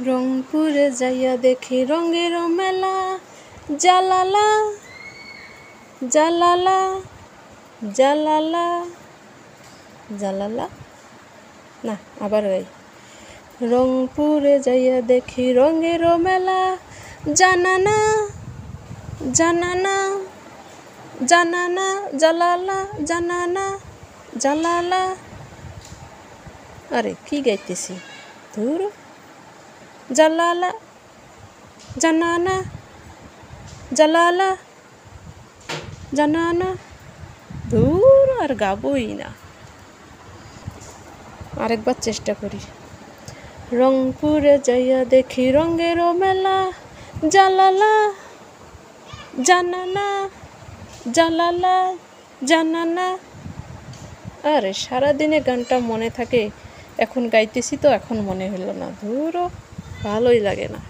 রংপুরে যাইয়া দেখি রঙের মেলা, জালালা জালালা জালালা জালালা না আবার গাই। রংপুরে যাইয়া দেখি রঙের মেলা, জানানা জানানা জানানা জালালা জানানা জালালা। আরে কি গাইতেছি ধুর। জালালা জানানা জালালা জানানা, ধুর আর গাবই না। আরেকবার চেষ্টা করি। রংপুরে যাইয়া দেখি রঙের মেলা, জালালা জানানা জালালা জানানা। আরে সারাদিনে গানটা মনে থাকে, এখন গাইতেছি তো এখন মনে হলো না, ধুর ভালোই লাগে না।